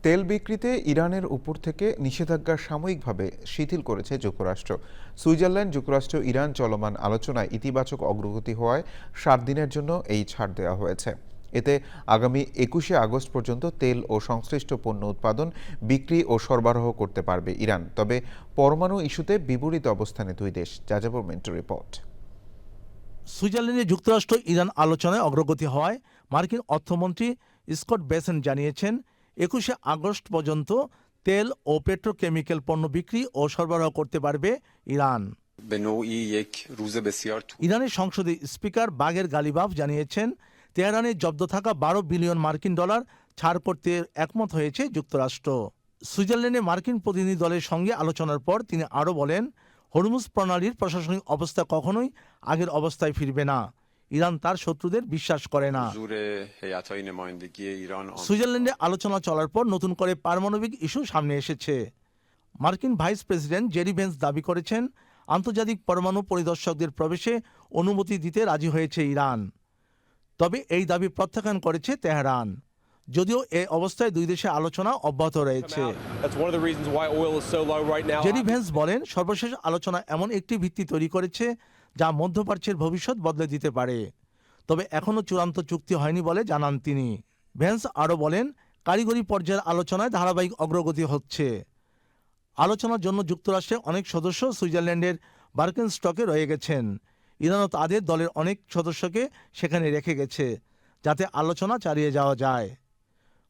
তেল বিক্রিতে ইরানের উপর থেকে নিষেধাজ্ঞা সাময়িকভাবে শিথিল করেছে যুক্তরাষ্ট্র। সুইজারল্যান্ড, যুক্তরাষ্ট্র, ইরান চলমান আলোচনায় ইতিবাচক অগ্রগতি হওয়ায় 7 দিনের জন্য এই ছাড় দেওয়া হয়েছে। এতে আগামী 21শে আগস্ট পর্যন্ত তেল ও সংশ্লিষ্ট পণ্য উৎপাদন, বিক্রি ও সরবরাহ করতে পারবে ইরান। তবে পরমাণু ইস্যুতে বিপরীত অবস্থানে দুই দেশ। যাযাবর মিন্টু রিপোর্ট। সুইজারল্যান্ডে যুক্তরাষ্ট্র ইরান আলোচনায় অগ্রগতি হওয়ায় মার্কিন অর্থমন্ত্রী স্কট বেসেন্ট জানিয়েছেন 21শে আগস্ট পর্যন্ত তেল ও পেট্রোকেমিক্যাল পণ্য বিক্রি ও সরবরাহ করতে পারবে ইরান। ইরানের সংসদের স্পিকার বাগের গালিবাফ জানিয়েছেন তেহরানে জব্দ থাকা 12 বিলিয়ন মার্কিন ডলার ছাড় করতে একমত হয়েছে যুক্তরাষ্ট্র। সুইজারল্যান্ডে মার্কিন প্রতিনিধি দলের সঙ্গে আলোচনার পর তিনি আরও বলেন, হরমুজ প্রণালীর প্রশাসনিক অবস্থা কখনোই আগের অবস্থায় ফিরবে না। ইরান তার শত্রুদের বিশ্বাস করে না। সুইজারল্যান্ডে আলোচনা চলার পর নতুন করে পারমাণবিক ইস্যু সামনে এসেছে। মার্কিন ভাইস প্রেসিডেন্ট জেডি ভেন্স দাবি করেছেন আন্তর্জাতিক পরমাণু পরিদর্শকদের প্রবেশে অনুমতি দিতে রাজি হয়েছে ইরান। তবে এই দাবি প্রত্যাখ্যান করেছে তেহরান, যদিও এ অবস্থায় দুই দেশের আলোচনা অব্যাহত রয়েছে। জেডি ভেন্স বলেন, সর্বশেষ আলোচনা এমন একটি ভিত্তি তৈরি করেছে যা মধ্যপ্রাচ্যের ভবিষ্যৎ বদলে দিতে পারে। তবে এখনও চূড়ান্ত চুক্তি হয়নি বলে জানান তিনি। ভেন্স আরও বলেন, কারিগরি পর্যায়ের আলোচনায় ধারাবাহিক অগ্রগতি হচ্ছে। আলোচনার জন্য যুক্তরাষ্ট্রের অনেক সদস্য সুইজারল্যান্ডের বার্কেনস্টকে রয়ে গেছেন। ইরানও তাদের দলের অনেক সদস্যকে সেখানে রেখে গেছে, যাতে আলোচনা চালিয়ে যাওয়া যায়।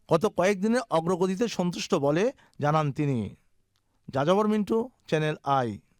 গত কয়েকদিনের অগ্রগতিতে সন্তুষ্ট বলে জানান তিনি। যাযাবর মিন্টু, চ্যানেল আই।